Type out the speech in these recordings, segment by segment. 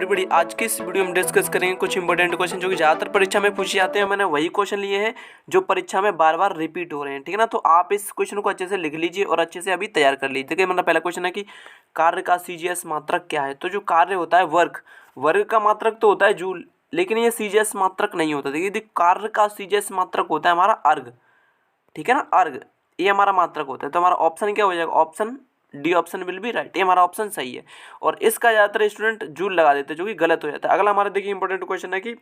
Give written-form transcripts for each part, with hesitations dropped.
Everybody, आज की इस वीडियो में डिस्कस करेंगे कुछ इंपॉर्टेंट क्वेश्चन जो कि ज़्यादातर परीक्षा में पूछे जाते हैं। मैंने वही क्वेश्चन लिए हैं जो परीक्षा में बार बार रिपीट हो रहे हैं, ठीक है ना। तो आप इस क्वेश्चन को अच्छे से लिख लीजिए और अच्छे से अभी तैयार कर लीजिए। देखिए, मतलब पहला क्वेश्चन है कि कार्य का सीजीएस मात्रक क्या है। तो जो कार्य होता है वर्ग का मात्रक तो होता है जूल, लेकिन ये सीजीएस मात्रक नहीं होता। देखिए, कार्य का सीजीएस मात्रक होता है हमारा अर्ग, ठीक है ना। अर्ग ये हमारा मात्रक होता है। तो हमारा ऑप्शन क्या हो जाएगा, option D option will be right. ये हमारा ऑप्शन सही है। और इसका ज़्यादातर स्टूडेंट जूल लगा देते हैं जो कि गलत हो जाता है। अगला हमारा देखिए इंपॉर्टेंट क्वेश्चन है कि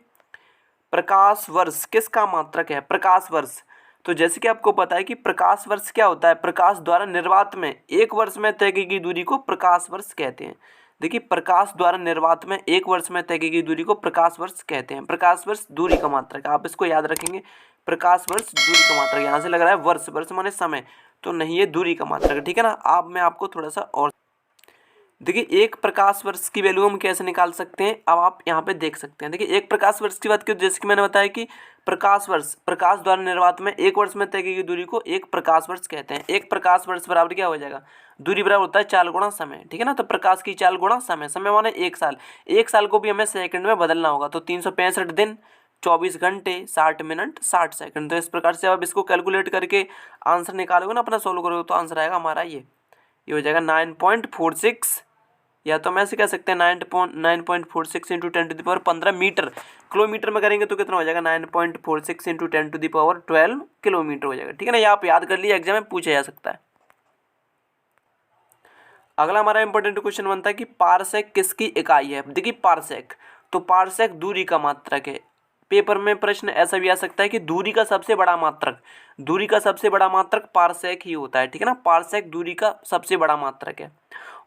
प्रकाश वर्ष किसका मात्रक है। प्रकाश वर्ष, तो जैसे कि आपको पता है कि प्रकाश वर्ष क्या होता है, प्रकाश द्वारा निर्वात में एक वर्ष में तय की गई दूरी को प्रकाश वर्ष कहते हैं। देखिए, प्रकाश द्वारा निर्वात में एक वर्ष में तय की गई दूरी को प्रकाश वर्ष कहते हैं। प्रकाश वर्ष दूरी का मात्रक, आप इसको याद रखेंगे। प्रकाश वर्ष दूरी का मात्रक, यहाँ से लग रहा है वर्ष, वर्ष माने समय, तो नहीं, ये दूरी का मात्रक है, ठीक है ना। अब मैं आपको थोड़ा सा और देखिए, एक प्रकाश वर्ष की वैल्यू हम कैसे निकाल सकते हैं, अब आप यहाँ पे देख सकते हैं। देखिए, एक प्रकाश वर्ष की बात की तो जैसे कि मैंने बताया कि प्रकाश वर्ष, प्रकाश द्वारा निर्वात में एक वर्ष में तय की गई दूरी को एक प्रकाश वर्ष कहते हैं। एक प्रकाश वर्ष बराबर क्या हो जाएगा, दूरी बराबर होता है चाल गुणा समय, ठीक है ना। तो प्रकाश की चाल गुणा समय, समय माने एक साल, एक साल को भी हमें सेकंड में बदलना होगा। तो 365 दिन, 24 घंटे, 60 मिनट, 60 सेकंड। तो इस प्रकार से आप इसको कैलकुलेट करके आंसर निकालोगे ना, अपना सोल्व करोगे, तो आंसर आएगा हमारा ये हो जाएगा 9.46, या तो हम ऐसे कह सकते हैं 9.46 इंटू 10⁻15 मीटर। किलोमीटर में करेंगे तो कितना हो जाएगा, 9.46 इंटू 10⁻12 किलोमीटर हो जाएगा, ठीक है ना। ये आप याद कर लिए, एग्जाम में पूछा जा सकता है। अगला हमारा इंपॉर्टेंट क्वेश्चन बनता है कि पारसेक किसकी इकाई है। देखिए, पारसेक, तो पारसेक दूरी का मात्रक है। पेपर में प्रश्न ऐसा भी आ सकता है कि दूरी का सबसे बड़ा मात्रक, दूरी का सबसे बड़ा मात्रक पारसेक ही होता है, ठीक है ना। पारसेक दूरी का सबसे बड़ा मात्रक है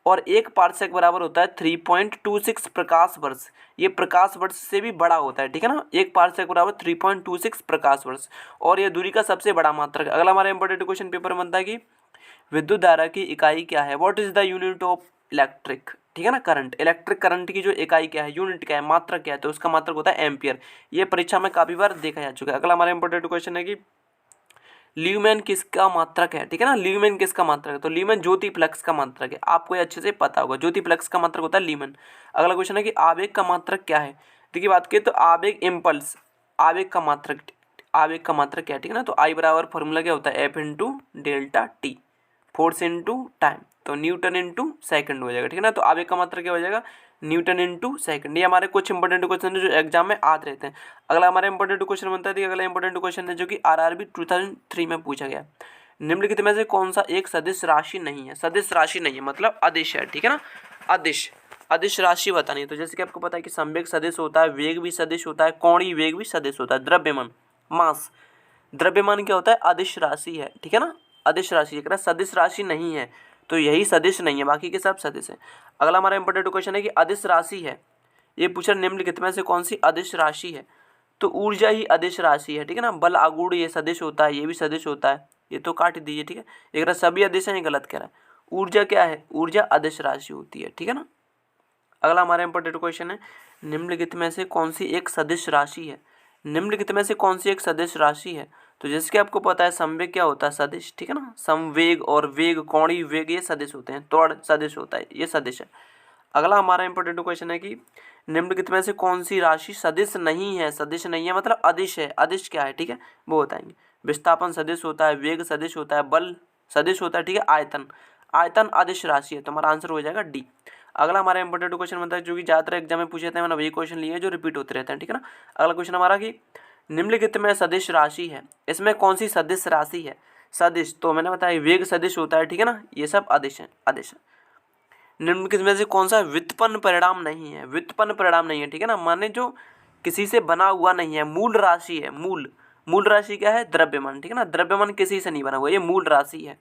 और एक पारसेक बराबर होता है 3.26 प्रकाश वर्ष। ये प्रकाश वर्ष से भी बड़ा होता है, ठीक है ना। एक पारसेक बराबर 3.26 प्रकाश वर्ष और ये दूरी का सबसे बड़ा मात्रक। अगला हमारा इंपॉर्टेंट क्वेश्चन पेपर में बनता है कि विद्युत धारा की इकाई क्या है। What is the unit of electric, ठीक है ना, करंट। इलेक्ट्रिक करंट की जो इकाई क्या है, यूनिट क्या है, मात्रक क्या है, तो उसका मात्रक होता है एम्पियर। ये परीक्षा में काफी बार देखा जा चुका है। अगला हमारा इंपॉर्टेंट क्वेश्चन है कि ल्यूमेन किसका मात्रक है, ठीक है ना। ल्यूमेन किसका मात्रक है, तो ल्यूमेन ज्योति फ्लक्स का मात्रक है। आपको ये अच्छे से पता होगा, ज्योति फ्लक्स का मात्रक होता है ल्यूमेन। अगला क्वेश्चन है कि आवेग का मात्रक क्या है। देखिए, बात करें तो आवेग इम्पल्स, आवेग का मात्रक, आवेग का मात्रक क्या है, ठीक है ना। तो आई बराबर फॉर्मूला क्या होता है, F into delta T, force into time, तो न्यूटन इंटू सेकंड हो जाएगा, ठीक है ना। तो आवेग का मात्रक क्या हो जाएगा, न्यूटन इंटू सेकंड। ये हमारे कुछ इंपॉर्टेंट क्वेश्चन है जो एग्जाम में आते रहते हैं। अगला हमारा इंपॉर्टेंट क्वेश्चन बनता है, अगला इंपॉर्टेंट क्वेश्चन है जो कि आरआरबी 2003 में पूछा गया। निम्नलिखित में से कौन सा एक सदिश राशि नहीं है। सदिश राशि नहीं है मतलब अदिश है, ठीक है ना। अदिश, अदिश राशि बतानी है। तो जैसे कि आपको पता है कि संवेग सदिश होता है, वेग भी सदिश होता है, कोणीय वेग भी सदिश होता है। द्रव्यमान, मास, द्रव्यमान क्या होता है, अदिश राशि है, ठीक है ना। अदिश राशि, एक सदिश राशि नहीं है तो यही सदिश नहीं है, बाकी के सब सदिश है। अगला हमारा इंपॉर्टेंट क्वेश्चन है कि अदिश राशि है, ये पूछा निम्नलिखित में से कौन सी अदिश राशि है। तो ऊर्जा ही अदिश राशि है, ठीक है ना। बल, आगुड़ ये सदिश होता है, ये भी सदिश होता है, ये तो काट दीजिए, ठीक है। एक सभी अदिश हैं, ये गलत कह रहा है। ऊर्जा क्या है, ऊर्जा अदिश राशि होती है, ठीक है ना। अगला हमारा इंपॉर्टेंट क्वेश्चन है, निम्नलिखित में से कौन सी एक सदिश राशि है। निम्नलिखित में से कौन सी एक सदिश राशि है। तो जैसे कि आपको पता है संवेग क्या होता है, सदिश, ठीक है ना। संवेग और वेग, कोणीय वेग ये सदिश होते हैं, त्वरण सदिश होता है, ये सदिश है। अगला हमारा इंपॉर्टेंट क्वेश्चन है कि निम्नलिखित में से कौन सी राशि सदिश नहीं है। सदिश नहीं है मतलब अदिश है। अदिश क्या है, ठीक है, वो बताएंगे। विस्थापन सदिश होता है, वेग सदिश होता है, बल सदिश होता है, ठीक है। आयतन, आयतन अदिश राशि है, तो हमारा आंसर हो जाएगा डी। अगला हमारा इंपॉर्टेंट क्वेश्चन बनता है जो कि ज़्यादातर एग्जाम में पूछे जाते हैं, मैंने वही क्वेश्चन लिए जो रिपीट होते रहते हैं, ठीक है ना। अगला क्वेश्चन हमारा कि निम्नलिखित में सदिश राशि है, इसमें कौन सी सदिश राशि है। सदिश तो मैंने बताया वेग सदिश होता है, ठीक है ना, ये सब अदिश है, अदिश है। निम्नलिखित में से कौन सा व्युत्पन्न परिणाम नहीं है। व्युत्पन्न परिणाम नहीं है, ठीक है ना, माने जो किसी से बना हुआ नहीं है, मूल राशि है। मूल, मूल राशि क्या है, द्रव्यमान, ठीक है ना। द्रव्यमान किसी से नहीं बना हुआ, ये मूल राशि है।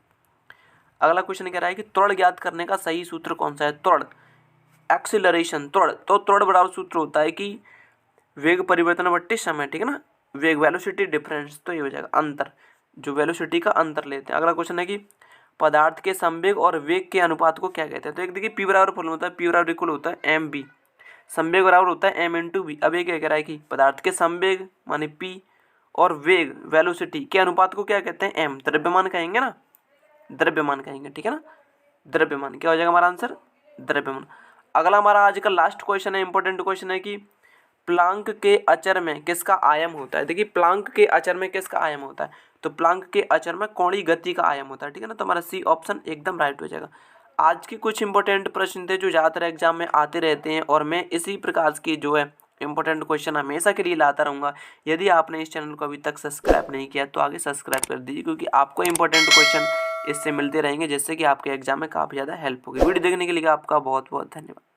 अगला क्वेश्चन कह रहा है कि त्वरण ज्ञात करने का सही सूत्र कौन सा है। त्वरण, एक्सीलरेशन, त्वरण, तो त्वरण बराबर सूत्र होता है कि वेग परिवर्तन बट्टे समय, ठीक है ना। वेग, वेलोसिटी डिफरेंस, तो ये हो जाएगा अंतर, जो वेलोसिटी का अंतर लेते हैं। अगला क्वेश्चन है कि पदार्थ के संवेग और वेग के अनुपात को क्या कहते हैं। तो एक देखिए पी बराबर फॉर्मूला होता है, पी बराबर इक्वल होता है एम बी, संवेग बराबर होता है एम इंटू बी। अब ये क्या कह रहा है कि पदार्थ के संवेग माने पी और वेग वेलोसिटी के अनुपात को क्या कहते हैं, एम। द्रव्यमान कहेंगे ना, द्रव्यमान कहेंगे, ठीक है ना। द्रव्यमान क्या हो जाएगा हमारा आंसर, द्रव्यमान। अगला हमारा आज का लास्ट क्वेश्चन है, इंपॉर्टेंट क्वेश्चन है कि प्लांक के अचर में किसका आयाम होता है। देखिए प्लांक के अचर में किसका आयाम होता है, तो प्लांक के अचर में कोणीय गति का आयाम होता है, ठीक है ना। तो हमारा सी ऑप्शन एकदम राइट हो जाएगा। आज के कुछ इंपॉर्टेंट प्रश्न थे जो ज़्यादातर एग्जाम में आते रहते हैं, और मैं इसी प्रकार की जो है इंपॉर्टेंट क्वेश्चन हमेशा के लिए लाता रहूँगा। यदि आपने इस चैनल को अभी तक सब्सक्राइब नहीं किया तो आगे सब्सक्राइब कर दीजिए, क्योंकि आपको इंपॉर्टेंट क्वेश्चन इससे मिलते रहेंगे, जिससे कि आपके एग्जाम में काफ़ी ज़्यादा हेल्प होगी। वीडियो देखने के लिए आपका बहुत बहुत धन्यवाद।